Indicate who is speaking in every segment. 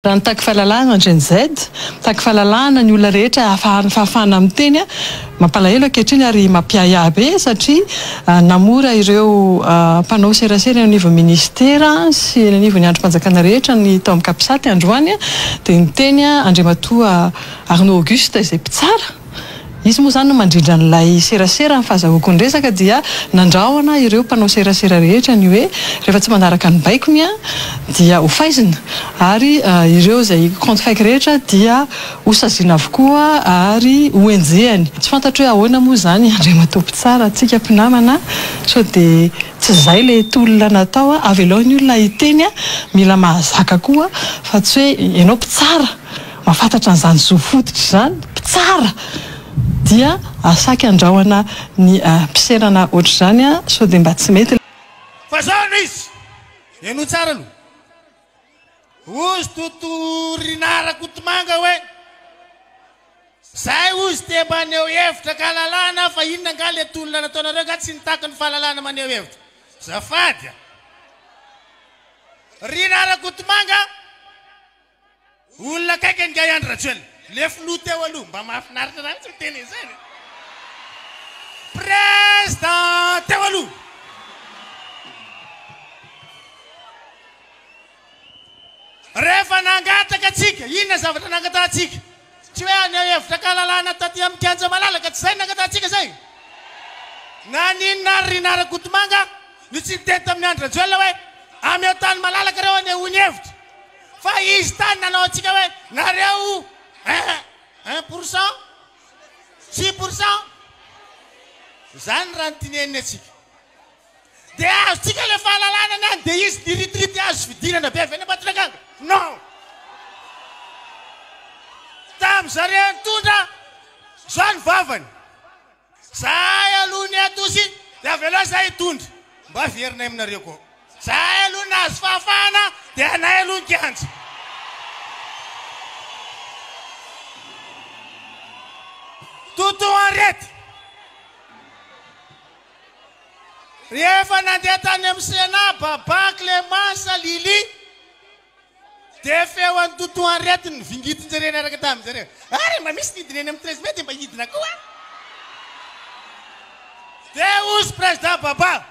Speaker 1: Raha nitaky fahalalahana ndrenizay, mitaky fahalalahana ny olona rehetra fahafahana amin'ny teny mampalahelo ankehitriny ary mampiaya be satria namora ireo mpanao serasera ny anivon'ny ministera sy ny anivon'ny androm-panjakana rehetra ny tao amin'ny kapisaty androany dia ny teny Andriamatoa Arnaud Auguste izay mpitsara. Izy moa zany mandrindra n'ilay serasera ny fahazahoako ny resaka dia nandrahona ireo mpanao serasera rehetra ny hoe rehefa tsy manaraka ny baikony dia hofaizina ary ireo izay compte fake rehetra dia hosaziana avokoa ary hoenjehany. Tsy fantatro hoe ahoana moa zany Andriamatoa mpitsara atsika mpinamana sao dia tsy izay ilay tolona natao aveloan'ny olona hiteny mila mahazaka koa fa tsy hoe ianao mpitsara mahafantatra an'izany zoafotitra izany mpitsara dia asaky andrahoana ny mpiserana ohatr'izany sao dia mba tsy mety.
Speaker 2: Fa zao izy eno tsara aloha ozy totorinara kotomanga hoe zay ozy te maneho hevitra kahalalana fa inona nga le tolona nataonareo ka tsy nitaky ny fahalalana maneho hevitra zafady rinara kotomanga olona kaiky nga Andry Rajoelina le flou teo aloha mba mahafinaritra zany tsy miteny izany président teo aloha rehefa nangataka atsika inona zavatra nangatahantsika tsy hoe aneho hevitra kahalalana taty amin'ny kianja malalaka tsy zay nangatahantsika zay naninona rinara kotomanga ny tsy niteny tamin'ny Andry Rajoelina hoe ameo tany malalaka reo anehoany hevitra fa izy tany nanao atsika hoe nareo 1%, 6%. Zany raha nytineniny atsika. Dia azotsika le fahalalana nany dia izy diritirity azo fidinana be avy any Ambatondrakanga. Non! Tamin'izareo nitondra zao ny vavany. Zahay aloha ny atosy dia avy aloha zahay hitondra. Mba verina aminareo koa. Zahay aloha nahazo fahafahana dia anay aloha ny kianja. Totoarety rehefa nandeha tany amin'ny Sena Baba Clémence Lily dia feo an'ny totoarety ny vingitin-jareo niaraka tamin'izareo ary mba misy nidiny eny amin'ny 13 mai dia mba hidina koa dia ozy président Baba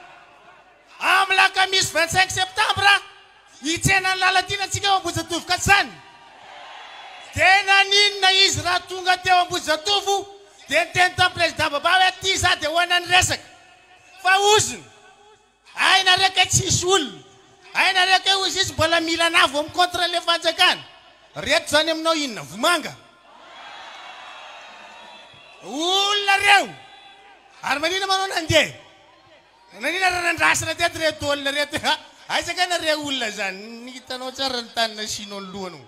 Speaker 2: amin'ny lakamisy 25 septembre hitsena ny lalatiana antsika eo Ambojatovo ka tsy zany tena ninona izy raha tonga teo Ambojatovo dia niteny tamin'ny président Baba hoe ty za dia hoana ny resaka fa oziny aina reka tsisy olona aina reka ozy izy mbola mila navo amin'ny contre le fanjakana reto zany aminao inona vomanga olona reo ary manina manao nandeha nanina raha nandrasana teto reto olona reto aisaka nare olona zany nihitanao tsara ny tany nasinao ny lohany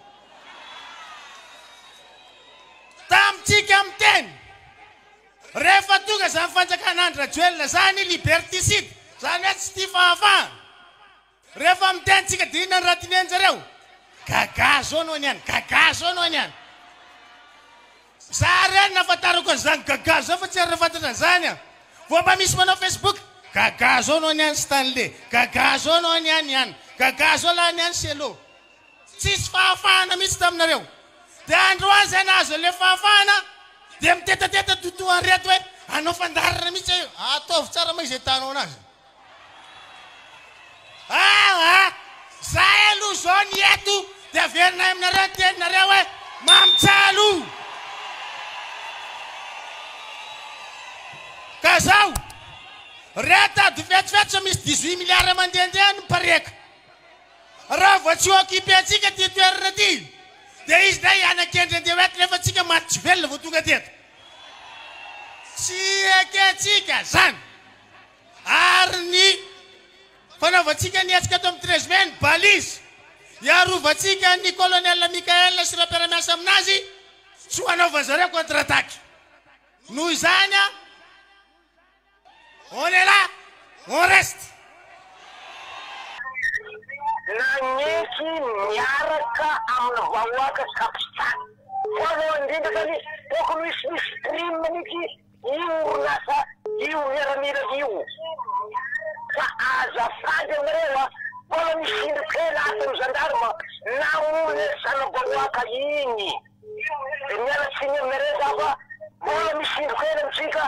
Speaker 2: tamitsika amin'ny teny rehefa tonga zany fanjakana Andry Rajoelina zany liberticide zany hoe tsy tia fahafahana rehefa mitentsika dia inona ny raha tinenjareo gaga zao no niany gaga zao no niany za reny nafantarako an'izany gaga zao fa tsy ary nafantatra an'izany vao mba misy manao Facebook gaga zao no niany Stanley gaga zao no niany ihany gaga zao la niany Selo tsisy fahafahana mihitsy taminareo dia androany zay nahazo le fahafahana dia mitetateta totoarety hoe anao fandarana mihitsy io ataovy tsara ma izay tanao anazy zay aloha zao ny eto dia averinay aminareo ny teninareo hoe mamitsalo ka zao reta dy vetivety so misy 18 milliards mandehandeha ny pareka raha vao tsy occupé atsika ty toerana ty dia izy day anakendrendeha oety rehefa atsika maty tsy velona vao tonga teto tsy eketsika zany ary ny fanaovantsika nietsika ato amin'ny 13 mai ny balise hiarovantsika ny colonel Mikael sy raha-piaramiasa aminazy tsy ho anaovan'zareo contre-attaque noho izany on est là on reste
Speaker 3: nanisy miaraka amin'ny vahoaka kapisaty voalohany indrindra zany tokony misy stream mihitsy io orinasa io miaramila io fa azafady aminareo mbola misy indrokely atony gendarme na ole sanaboaka igny de mialatsiny aminareo zafa mbola misindroko eny amitsika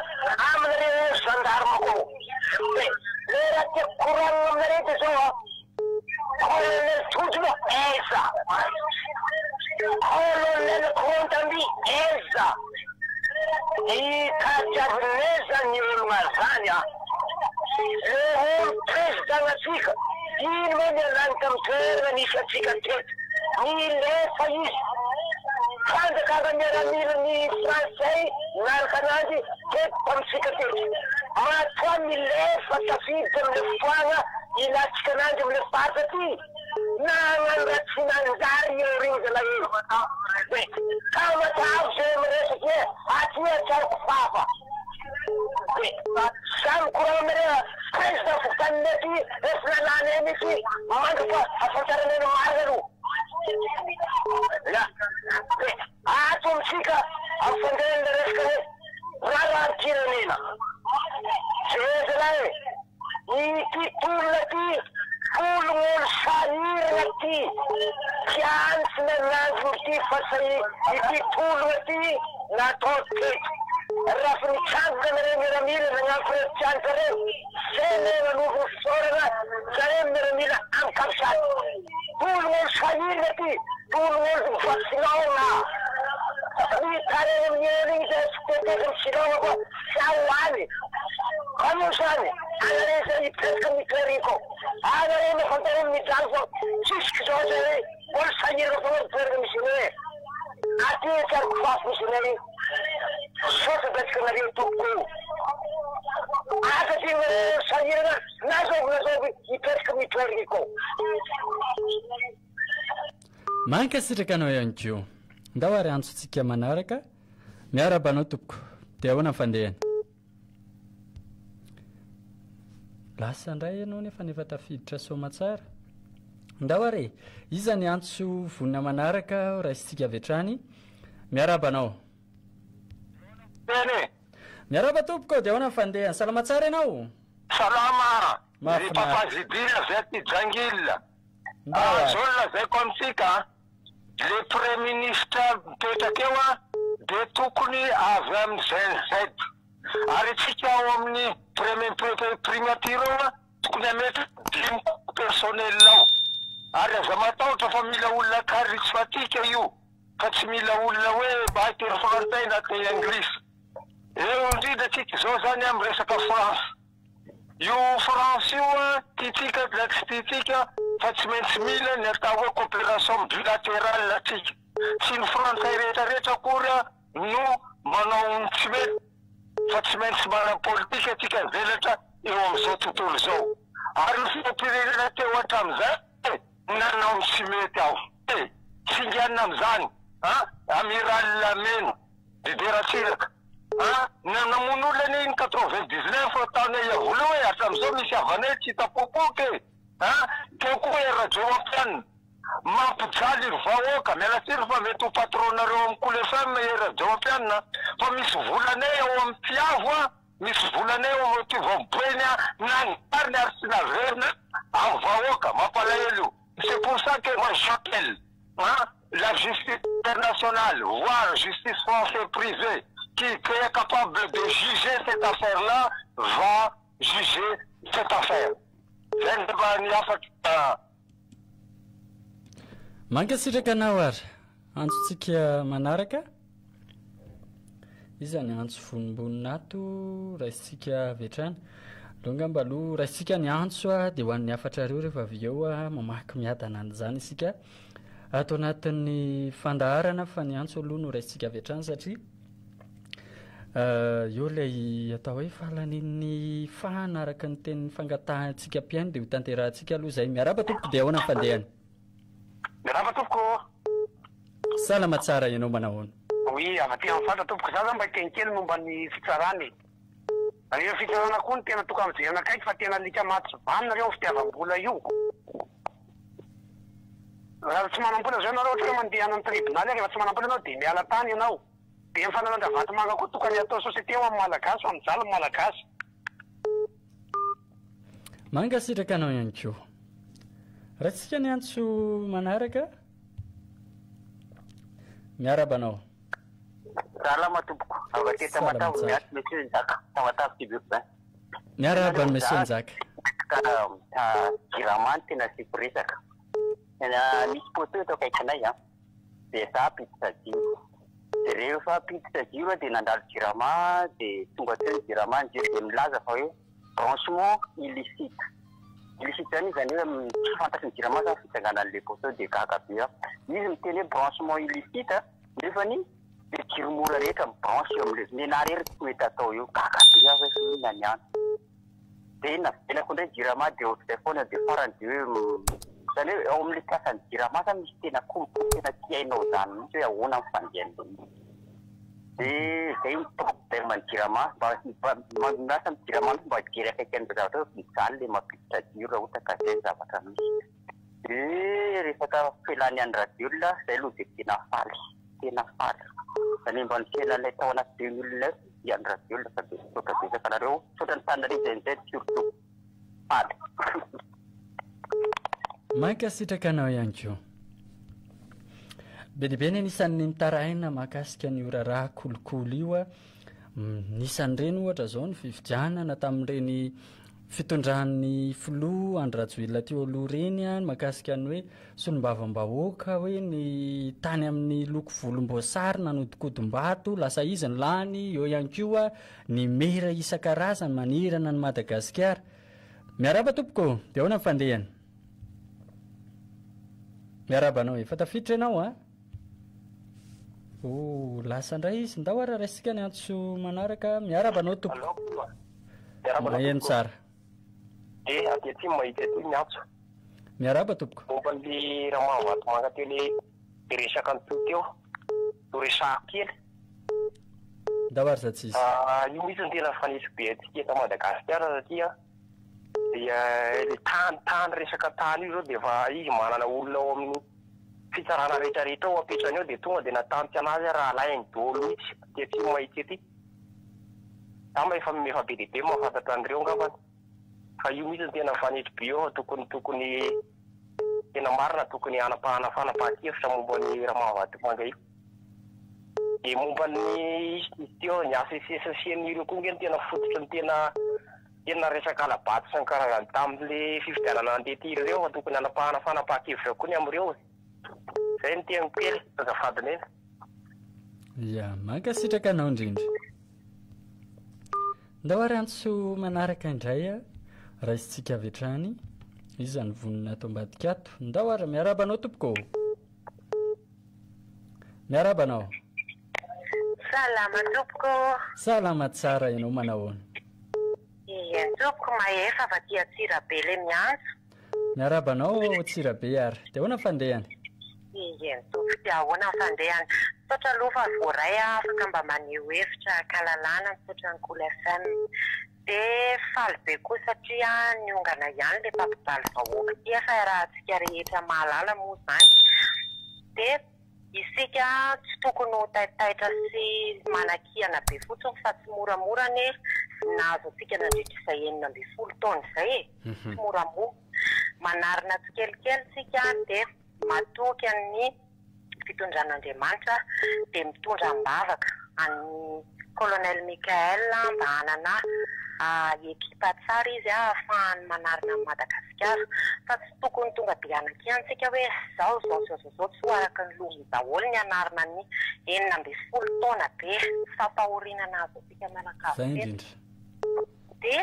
Speaker 3: aminareo gendarme ko de le raha tiako koranina aminareo de zao colonel Tudlo eza colonel Kontambi eza ikatiavineza ny olona zany le olo présidentsika ino moa mialanika amin'ny toerana nisy atsika teto milefa izy fanjakana miaramila ny français miaraka anazy teto amitsika teto matoa milefa tafiditra amile fotoagna ilatsika anazy amile farsa ty nagnano raha tsy nanjary io ringa la io ka matavo zay miresaky aty atsaroko fafa samy korana mare président fotaniny ty efinalany eny ty mandro fa afantaraneny marina alo ato amitsika amfandrany le resaka hoe rarantiranena zay lahy ity tolona ty tolon'olo sahirana ty tiantsy nananjony ty fa ity tolona ty natao teto raha fa nitsangana nareo miaramila nagnano reo tianza reo zay le nanovony fisorana zareo miaramila amikamisady tolon'olo sahirana ty tolon'olo mifasinona hitareo amin'eny igny zay tsy teteka misinona koa tsy ahoany kamo zany anareo zay presque micleriko anareo nafantareo mijano fa tsisiky zao zay hoe olo sahirana fa toerana misy hoe aty tsaroko fafy misy nary sosa betsika nareo tompoko asa ty nareo sahirana nazovy hipetraka micleriko
Speaker 4: mankasitraka anao ihany ko ndao ary antsotsika manaraka miarabanao tompoko dia ahoana fandehana lasa ndray ianao nefa nefa tafiditra soma tsara ndao ary izany antso vonina manaraka raisitsika avetrany miarabanao miaraba tompoko dia ahoana fandehana salama tsara ianao
Speaker 3: salama
Speaker 4: Mahafinaritra.
Speaker 3: papazidira zay ty jangilla zolona zay ko amitsika le premier ministre mipetraka eo de tokony avy amin'ny zenz ary tsika ao amin'ny primature eo tokony ametry 5 personnel ao ary aza matahotra fa mila olona karitsy fatika io fa tsy mila olona hoe batery frantsay na te anglisy eo indrindra tsika zao zany amin'ny resaka France io France io titsika latsy titsika fa tsy maintsy mila ny atao hoe coopération bilatérale atsika tsy ny frantsay rehetrarehetra kory no manao tsy mety fa tsy maintsy mana politika atsika velatra eo amin'izao tontolo zao ary ny fiam-pirenena teo hatramin'izay nanao ny tsy mety aho tsinganina amin'izany amiral Lameno lideratsiraka namono olona ny 99 taona iavola hoe hatramin'izao misy avanay tsy hitapopoky teo koa e radio ampianina mampijaly ny vahoaka mialatsiry fa mety ho patronareo amin'ny Cool FM e radio ampianina fa misy volanay ao amin'ny mpiavo misy volanay ao amin'ny tivamboeny nangariny ary tsy naverina amin'ny vahoaka mampalahelo io c'est pour ça que moi j'appelle la justice internationale voire justice française privée qui est capable de juger cette affaire-là va juger cette affaire.
Speaker 4: mankasitraka anao ary antsotsika manaraka izany antso vonimbonin'ato raisitsika avetrany longamba aloha raisitsika ny antso dia ho an'ny afatra reo rehefa avy eo mamaky miadana an'izany isika ato anatin'ny fandaharana fa ny antso aloha no raisitsika avetrany satria eo lay atao hoe fahalaniny fahana araka ny tenin'ny fangatahantsika mpiainy dia ho tanterahantsika aloha zay miaraba tompoko dia ahoana fandehany
Speaker 3: miaraba tompoko
Speaker 4: salama tsara ianao manahoana
Speaker 3: oui avaty amin'ny fatra tompoko za zany mba hitenikely momba ny fitsarany reo fitsarana koa ny tena toka amin'izay anakaiky fa tena lika maty vanareo ny fitiavam-bola io raha tsy manam-bola zao ianareo ohatra hoe mandeha any amin'ny tribunal rehefa tsy manam-bola ianao dia miala tany ianao dia ny fanalanja vatomanga koa tokony atao société ho amin'ny malagasy amin'ny jalo malagasy
Speaker 4: mankasitraka anao ihany koa raha tsika ny antso manaraka miarabanao
Speaker 3: salama tompoko avy teta matavy miasy monsieur Nzaka tamatavy tibioko zany
Speaker 4: miarabany monsieur Nzaka
Speaker 3: giramany tena siko resaka misy poto eto akaikinay a de za pizza jiro de rehefa pizza jiro de nandalo girama de tonga teo girama njery de milaza fa hoe branchement illicite zany hoe tsy fantatry ny girama zany fitsanganan'le poto de gaga be a izy miteny hoe branchement illicite nefa ny de jiromora rehetra mibranche eo am'le menary ery tsy mety atao eo gaga be a hoe fihinany ihany de navelako ndray girama de ohatr'izay foana de farany de hoe zany hoe ao amin'le piasan'ny girama zany misy tena kompo tena tiainao zany mihitsy hoe ahoana ny fandehan'le de zay problème ny girama manasa ny girama mba jery akaiky an'le zavatra hoe mijaly le mampiditra jiro raha ohatra ka zay zavatra misy de resaka felany an'ny radiolina zay aloha de tena faly zany mba nisena ilay tao anaty 2009 ian'ny radiolina fa de sotra besaka anareo sotra ny tanarizan'izay surtout faly
Speaker 4: mankasitraka anao ihany ko be dehibe ny anisan'ny mitaraina mahakasika ny oraraha kolokolo io a nisan'ireny ohatra zao ny fividianana tamin'ireny fitondran'ny filoha andrajoelona teo aloha reny a mahakasika ny hoe solombavambahoaka hoe ny tany amin'ny loko volomboasary nanodikodim-bato lasa izy ny lany eo ihany koa ny mera isan-karazany manirana ny Madagasikara miaraba tompoko de ahoana ny fandehany miarabanao efa tafiditra ianao a lasa indray izy ndao ara raisika ny antso manaraka miarabanao tompoko maheno tsara
Speaker 3: de atety mahita ety miantso
Speaker 4: miaraba tompoko
Speaker 3: momban'le raha mahavatomanga teo le resaka ny to teo to resako kely
Speaker 4: ndao ary za tsisy
Speaker 3: io misy ny tena fanisy be atsika eto Madagasikara satria dia le tany resaka tany io zao de fa izy manana olona ao amin'ny fitsarana rehetrarehetra ao apetrany ao de tonga de natanty anazy raha alainy dolo itsy tetsy mahitsy ety tama efa be dehibe mahafantatra an'ireo angambany fa io misy ny tena fanitry be eo tokony tena marina tokony fanapahan-kevitra momban'ny raha mahavatomanga io de momban'ny teo ny asesian'ireo koa ngeny tena fototry ny tena resaka alabaty sy ny karazany tamin'le fividianana andety ireo tokony fanapahan-kevitra koa ny am'ireo zay ny tena kely azafadiny eny
Speaker 4: ya mankasitraka anao indrindra ndao ary antso manaraka indray a raha isitsika avy hatrany izy zany vonina ato ambadikato ndao ary miarabanao tompoko miarabanao
Speaker 5: salama tompoko
Speaker 4: salama tsara ianao manahoana
Speaker 5: tompoko maefa fa tia Tsirabe le miantso
Speaker 4: miarabanao Tsirabe ary de ahoana fandehany
Speaker 5: tompoko de ahoana fandehany sotra aloha fa voaray afaka mba maneho hevitra kalalana misotra ny Cool FM de faly be koa satria niongana ihany le mpampidaly vahoaka tia fa raha tsika rehetra mahalala moa zany de isika tsy tokony ho taitaitra sy manakiana be fotsiny fa tsy moramora ne nahazo atsika nandritra izay 12 taona zay tsy moramora manarina tsikelikely tsika de matoky amin'ny fitondran'Andriamanitra de mitondra ambavaka any Colonel Michael mba hanana ekipa tsara izy ahafahany manarina ny Madagasikara fa tsy tokony tonga de anakiantsika hoe zao tsy ho araka ny loha daholo ny anarina ny 12 taona be fampahorinana azo atsika mianakavy de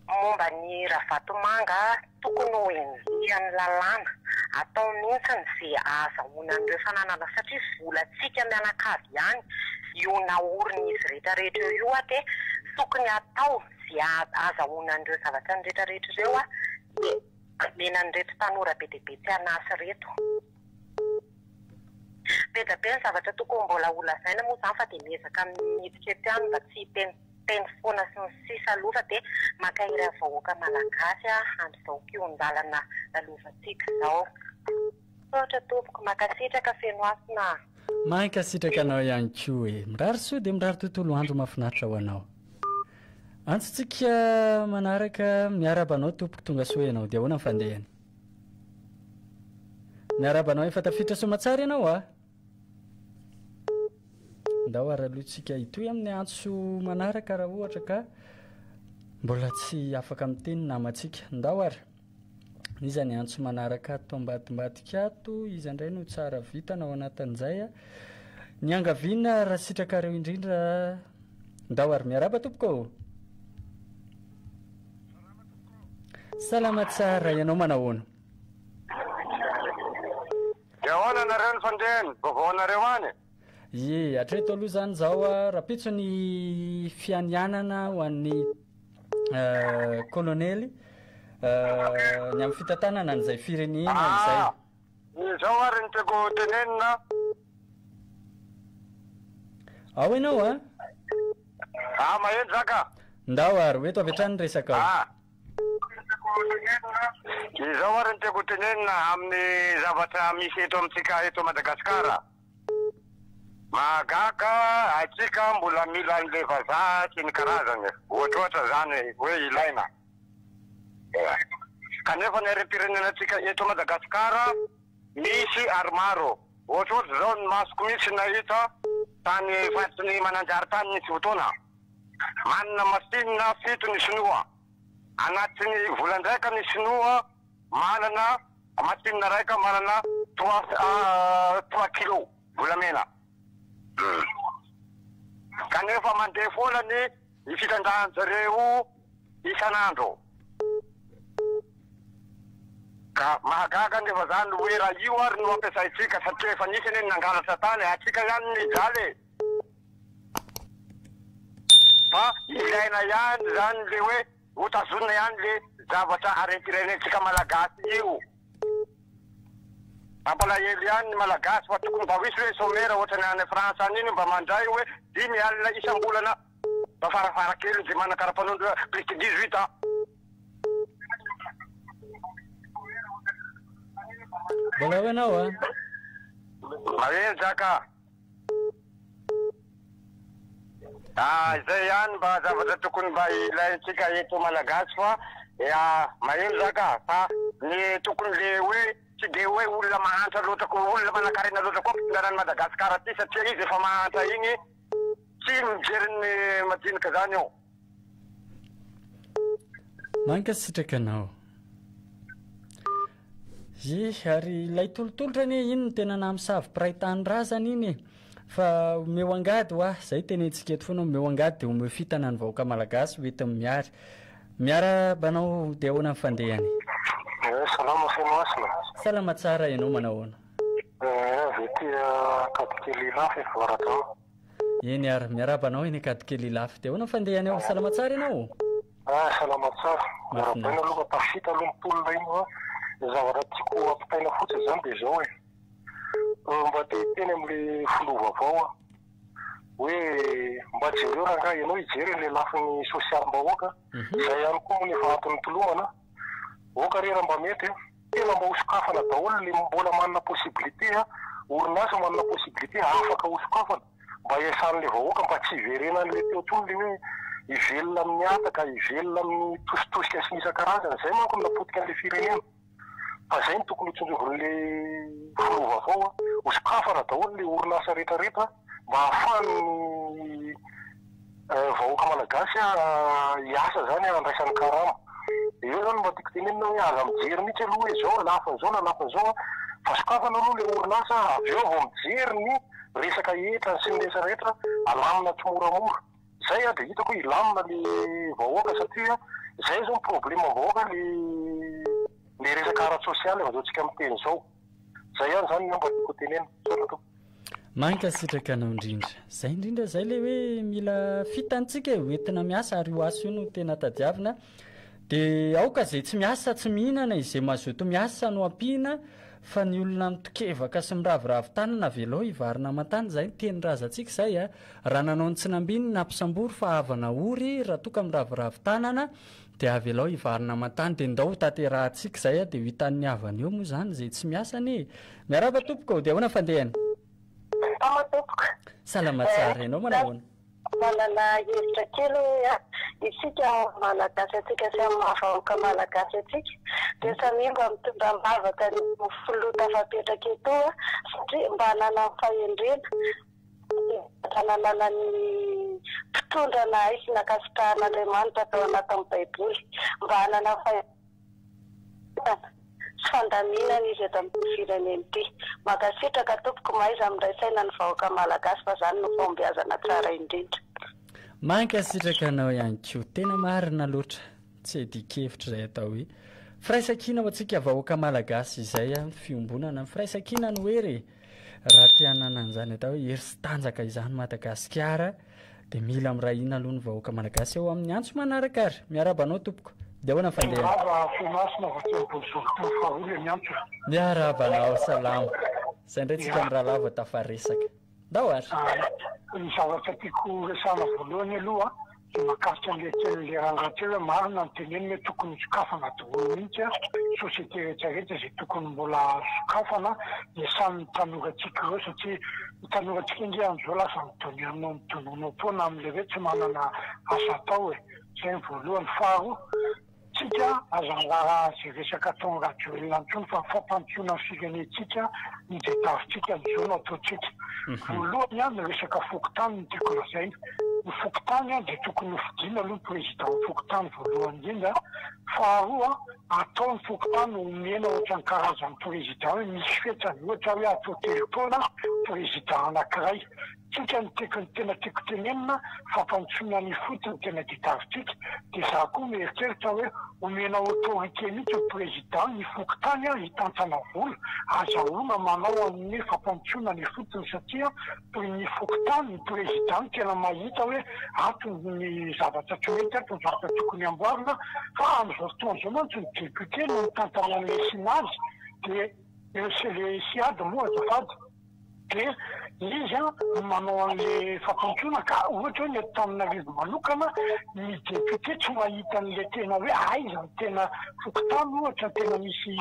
Speaker 5: momba ny Ravatomanga tokony ho enjian'ny lalàna atao mihitsiny izay azahoanan'ireo fananana satria volatsika mianakavy ihany io naoriny izy rehetrarehetra io de tokony atao izay azahoanan'ireo zavatra ny rehetrarehetra ireo de menan'ireto tanora be dehibe tsy anasy reto be da be ny zavatra tokony mbola olazaina moa zany fa de miezaka miditra ety any mba tsy teny foana sy ny sisa aloha de makahira vahoaka malagasy amin'izao kiondalana lalovantsika zao sotra tompoko makasitraka feno asina
Speaker 4: mankasitraka anao ihany koa mirary soa de mirary tontolo andro mahafinaritra ho anao antsotsika manaraka miarabanao tompoko tonga soa ianao de ahoana fandehany miarabanao efa tafiditra somatsara ianao ndao ary alohantsika itoy amin'ny antso manaraka raha ohatra ka mbola tsy afaka miteny namantsika ndao ary iza ny antso manaraka ato ambadimbadika ato izy indray no tsara vitana ao anatin'izay ny angaviana raha sitrakareo indrindra ndao ary miaraba tompoko salama tsara ianao manahoana
Speaker 3: ahoana nareo ny fandehany vaovao nareo any
Speaker 4: ye hatreto aloha zany zao rapitso ny fianianana ho an'ny kolonely ny amin'ny fitantanana an'izay firenena izay
Speaker 3: izao ary ny tiako tenenina
Speaker 4: ao ianao
Speaker 3: maheno zaka
Speaker 4: ndao ary hoeto avy hatrany resaka
Speaker 3: izao ary ny tiako tenenina amin'ny zavatra misy eto amintsika eto Madagasikara mahagaga atsika mbola mila an'le vazaha sy ny karazany ohatrohatra zany hoe ilaina kanefa ny repirenenantsika eto Madagasikara misy ary maro ohatrohatra zao ny masoko misy nahita tany fatsiny mananjary tany nisy fotoana manana masinina 7 ny sinoa anatin'ny volan-draika ny sinoa manana masinina raika manana 3 kilo volamena kanefa mandeha foana ny fitandrahanjareo isan'andro ka mahagaga nefa zany hoe raha io ary no ampiasaitsika satria efa nisy eny nangalatra tany atsika ihany ny jaly fa ilaina ihany zany le hoe hotazonina ihany le zavatra aretirenetsika malagasy io mampalahelo ihany ny malagasy fa tokony mba misy hoe somera ohatra ny any France any iny mba mandray hoe 10 alina isam-bolana mba farafara kely zay manakarapanondro plus de 18 ans
Speaker 4: mbola ho ianao
Speaker 3: maheno zaka izay ihany mba zavatra tokony mba ilaintsika eto malagasy fa maheno zaka fa ny tokony le hoe tsy de hoe olona mahantra loatra ko olona manakarena loatra koa mpitsindanany Madagasikara ty satria izy efa mahantra igny tsy mijery ny madinika zany eo
Speaker 4: manka sitraka anao ary ilay tolotolotra anie iny ny tena namsavy piraitany raha zany iny fa omeo angady ho zay tenentsika eto foana omeo angady dia omeo fitana ny vahoaka malagasy hoentin'ny miara banao dia ahoana ny fandehany
Speaker 3: salama fenoasina
Speaker 4: salama tsara ianao manahoana
Speaker 3: vety kadikely lafy varatao
Speaker 4: eny ary miarabanao eny kadikely lafy dia ahoana ny fandehany ao salama tsara ianao
Speaker 3: salama tsara marabaina aloha tafita aloha mitolona iny zavatra tiako ampitaina fotsiny zany dia zao mba te teny amin'le filova avao hoe mba jereo raha ngahy ianao hijery le lafiny sosialim-bahoaka zay ihany koa nefa antony tolomana oka rera mba mety tena mba hosokafana daholo le mbola manana possibilité orinasa manana possibilité afaka hosokafana mba iasan'le vahoaka mba tsy iverena an'le teo tsony le hoe ivelona amin'ny ataka ivelona amin'ny tositosika sy isan-karazany zay manko napotika an'le firenena fa zay ny tokony hitsonjovon'le filova avao hosokafana daholo le orinasa rehetrarehetra mba ahafahany vahoaka malagasy hiasa zany andraisan'ny karama eo zany mba tiako tenenina hoe aza mijery mihitsy aloha hoe zao lafan'izao na lafan'izao fa sokafana aloha le orinasa avy eo vao mijery ny resaka etra sy ny resa rehetra alamina tsy moramora zay dia hitako hoe ilamina le vahoaka satria zay zao ny problema vahoaka le resaka ara sosialy efa zao tsika miteny zao zay ihany zany mba tiako tenena sorato
Speaker 4: manka sitraka anao indrindra zay indrindra zay le hoe mila fitantsika hoentina miasa ary ho aso io no tena tadiavina dia aoka zay tsy miasa tsy mihinana izay mazoto miasa no ampihana fa ny olona mitokevaka sy miravoravo tanana velao hivarina amantany zay teny razantsika zay raha nanao ny tsy nambiny nampisambory fa havana ory raha toka miravoravo tanana dia avelao hivarina amantany dia ndao tanterahantsika zay dia hitan'ny havana eo moa zany zay tsy miasa anie miaraba tompoko dia ahoana fandehany salama tsara ianao manahoana
Speaker 6: manana hevitra kely isika malagasy atsika sy amin'ny mahavahoaka malagasy atsika dia samy mba mitondra mivavaka ny filoha tafapetraka eto satria mba hanana fahendrena tanàna ny mpitondrana ay sy nakasitrahan'Andriamanitra tao anatin'ny Baiboly mba hanana fandaminana izy eto amin'ny fireneny ity. Makasitraka tompoko maiza amin'ilay saina ny vahoaka malagasy fa izany no fombiazana tsara indrindra.
Speaker 4: Mankasitraka anao ihany koa, tena marina loatra, tsy edikevitra izay atao hoe firaisan-kina ho antsika vahoaka malagasy izay fiombonana firaisan-kina ny hoe raha tianana an'izany atao hoe hery sy tanjaka izany Madagasikara dia mila mirahina aloha ny vahoaka malagasy eo amin'ny antso manaraka ary. Miarabanao tompoko, dia ahoana fandeha? Miarabanao, salama. Izay indray tsika amin'ny rahalava tafaresaka. Ndao ary?
Speaker 7: Ny zavatra tiako resahana voalohany aloha dia mahakasika an'ilay rangatsy hoe marina ny teneny hoe tokony sokafana daholo mihitsy sosiete rehetrarehetra izay tokony mbola sokafana dia samy tanorantsika ireo satria ny tanorantsika indray amin'izao lasa mitononao foana amin'ilay hoe tsy manana asa atao e. Izay ny voalohany. Faharoa, tsika azandrara izay resaka atao radioelina antsony fa fampandrosoana ny firenentsika ny izay tavitsika amin'izao no ataontsika. Voalohany a ny resaka fokotany ny tiako lazaina. Ny fokotany a dia tokony hofidiana aloha ny président ny fokotany voalohany indrindra. Faharoa, atao ny fokotany omena ohatra ny karazan'ny président hoe misy fetsany ohatra hoe atao telopona président anankiray. Tsika ny tena tiako tenenina fampandrosoana ny fotony tena ditavitsika dia za koa mieritreritra hoe omena autorité mihitsy ny président ny fokotany a hitantsana vola azahoana manao amin'ny fampandrosoana ny fotony satria toy ny fokotany ny président tena mahita hoe ato ny zavatra tsy mety ato ny zavatra tokony amboarina fa amin'izao fotoana izao mantsy ny député no mitantana an'ilay sinazy dia le siady moa azafady dia izy manao an'ilay fampandrosoana ka ohatra hoe ny eto Antananarivo manokana ny député tsy mahita an'ilay tena hoe aiza ny tena fokotany ohatra tena misy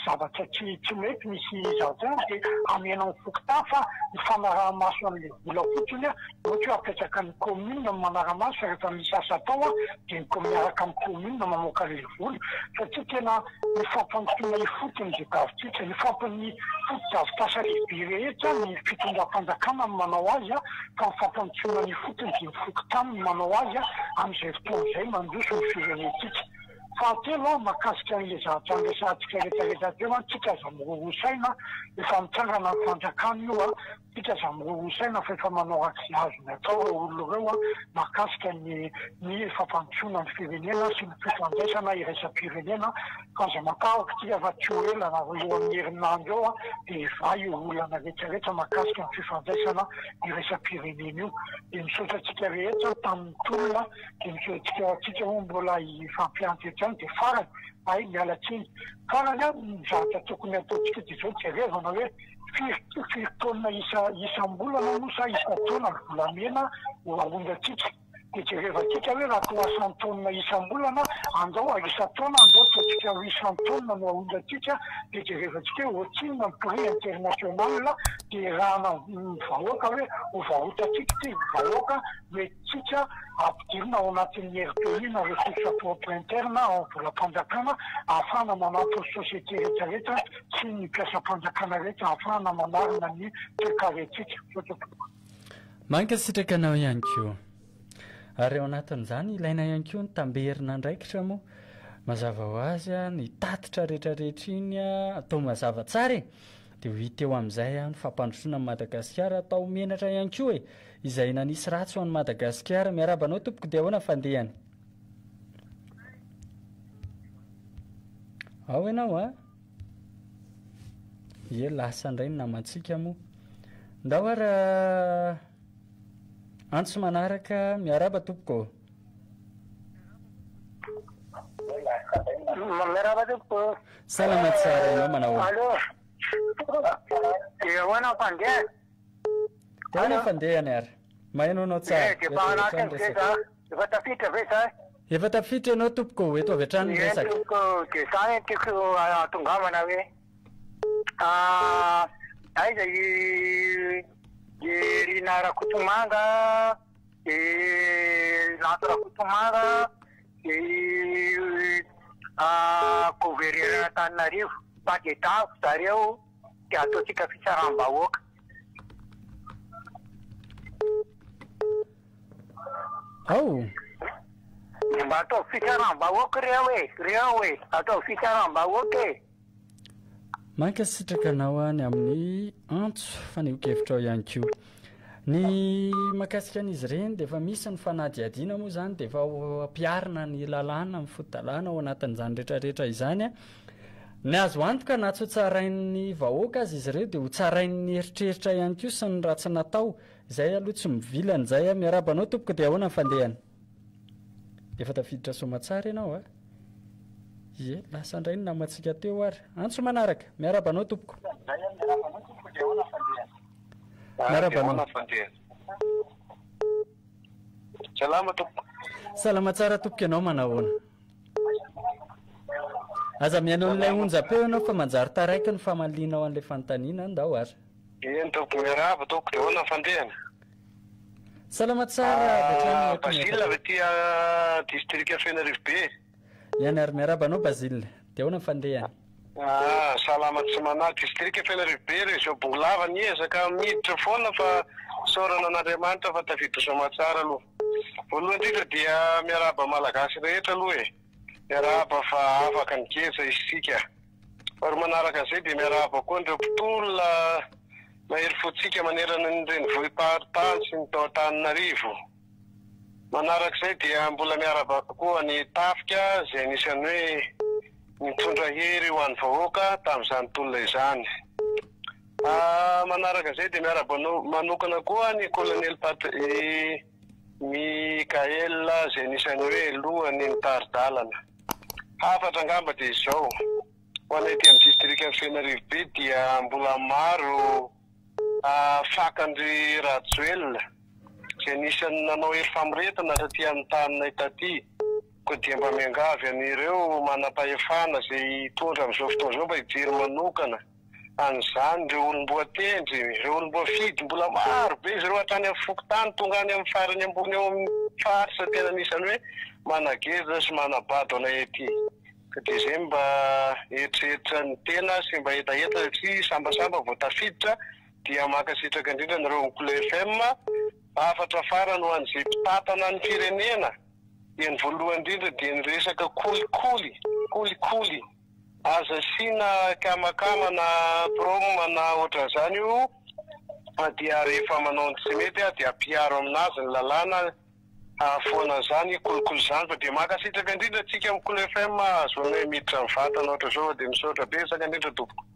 Speaker 7: zavatra tsy mety misy zavatra dia amena ny fokotany fa ny fanaraha-maso an'ilay vola fotsiny ohatra hoe apetraka ny commune manara-maso rehefa misy asa atao dia ny miaraka amin'ny commune mamoaka an'ilay vola satria tena ny fampandrosoana ny fotony izay tavitsika ny fampany foto-davitasa lehibe rehetra ny fitondram-panjakana ny manao azy fa ny fampandrosoana ny fotony dia ny fokotany ny manao azy amin'izay fotoana izay mandroso ny firenentsika. Fahatelo mahakasika an'ilay zavatra andrasantsika rehetrarehetra teo tsika aza mirorosaina efa mitsangana ny fanjakana io tsika aza mirorosaina fa efa manao aksy azony atao ireo olona ireo mahakasika ny fampandrosoana ny firenena sy ny fifandraisana iraisam-pirenena fa aza matahoka tsika fa tsy ho ela na eo amin'ny herinandro eo dia efa io olana rehetrarehetra mahakasika ny fifandraisana iraisam-pirenena io dia misaotra tsika rehetra tamin'ny tolona dia misaotra tsika ho mbola ifampianty dia farany ay mialatsiny farany ny zavatra tokony ataontsika dia zao jerevana hoe firy taonina isam-bolana no sa isa-taona ny volamena ho ahondratsika dia jerevantsika hoe raha to 60 taonina isam-bolana andao isa-taona andao ataontsika ho 100 taonina no ahondratsika dia jerevantsika hoe otsinona ny prix international dia rahana vahoaka hoe ho vahotatsika ty vahoaka hoe tsika ampidirina ao anatin'ny RPI na ressources propres internes ao volam-panjakana ahafahana manampy ny société rehetrarehetra sy ny mpiasam-panjakana rehetra ahafahana manarina ny toekarentsika.
Speaker 4: Mankasitraka anao ihany koa ary ao anatin'izany ilaina ihany koa ny tamberina ndraikitra moa mazava ho azy ny tatitra rehetrarehetra iny atao mazava tsara dia ho hita eo amin'izay ny fampandrosoana ny Madagasikara atao menatra ihany koa izay nanisy ratsy ho an'ny Madagasikara. Miarabanao tompoko dia ahoana fandehany? Ao ianao ie lasa indray ny namantsika moa ndao ary antso manaraka. Miaraba tompoko.
Speaker 3: Miaraba tompoko.
Speaker 4: Salama tsara ianao manao
Speaker 3: alo dia ahoana fandeha?
Speaker 4: Tena fandehany ary mahaino anao tsara.
Speaker 3: Efa tafiditra ve sa?
Speaker 4: Efa tafiditra ianao tompoko eto avy hatrany resaka.
Speaker 3: Tompoko dia zany tiako atongamana hoe aiza rina Rakotomanga Lanto Rakotomanga gouverneur Antananarivo Bagedavo zareo dia ataontsika fisaram-bahoaka.
Speaker 4: ao
Speaker 3: mba atao fikaram-bahoaka reo hoe atao fikaram-bahoaka e
Speaker 4: manka sitraka anao any amin'ny antso fanehokevitra ao ihany koa ny mahakasika an'izy ireny dia efa misy ny fanadiadiana moa zany dia efa ampiarina ny lalàna amin'ny fotodalàna ao anatin'izany rehetrarehetra izany a ny azo antoka na tsy ho tsarain'ny vahoaka azy izy ireo dia ho tsarain'ny eritreritra ihany koa sy ny ratsy natao izay aloha tsy mivilana zay a miarabanao tompoko dia ahoana ny fandehany dia efa tafiditra somatsara ianao a ie lasa indray ny namantsika teo ary antso manaraka miarabanao tompoko miarabanao
Speaker 3: salama tompoko
Speaker 4: salama tsara tompoko ianao manahoana aza mianao n'ilay onjam-peo ianao fa manjary taraiky ny famalinao an'ilay fanontaniana ndao ary
Speaker 3: eny tompoko miaraba tompoko dia ahoana ny fandehana
Speaker 4: salama tsara
Speaker 3: Basile avy aty district Fenarivobe
Speaker 4: ihany ary miarabanao Basile dia ahoana ny fandehany
Speaker 3: salama tsy manahy district Fenarivobe région Bongolava niezaka miditra foana fa saorana an'Andriamanitra fa tafiditra somatsara aloha voalohany indrindra dia miaraba malagasy rehetra aloha e miaraba fa afaka ny keza isika ary manaraka an'izay dia miaraba koa ireo mpitolona mahery fotsika manerana ny renivohim-paharitany sy ny tao Antananarivo manarak'izay dia mbola miaraba koa ny tafika izay anisan'ny hoe mitondra hery ho an'ny vahoaka tamin'izany tolona izany manaraka izay dia miaraba manokana koa ny colonel Mikael izay anisan'ny hoe lohany nitaridalana hafatra angamba dia izao ho anay ty amin'ny district Fenarivobe dia mbola maro fakandry Rajoelina izay anisan'ny nanao hery famoretana satria amin'ny taninay taty koa dia mba miangavy an'ireo manam-pahefana izay tondra amin'izao fotoana izao mba hijery manokana an'izany ireo olom-boatendry ireo olom-boafidy mbola maro be izy ireo hatrany amin'ny fokotany tonga any amin'ny farany ambony eo amin'ny faritra tena anisan'ny hoe manageza sy manabado anay ety ka dia izay mba eritreritra ny tena sy mba etaeta sy sambasamba vao tafiditra dia makasitraka indrindra nareo Couleur FM afatra farany ho an'izay mpitantana ny firenena dia ny voalohany indrindra dia ny resaka kolikoly aza sina kamakama na proma na ohatran'izany io dia rehefa manao ny tsy mety dia ampiaro aminazy ny lalàna afoanan'izany kolikoly izany fa dia makasitraka indrindra antsika amin'ny Couleur FM azo hoe miditra ny vatana ohatra izao dia misaotra be saka indrindra tompoko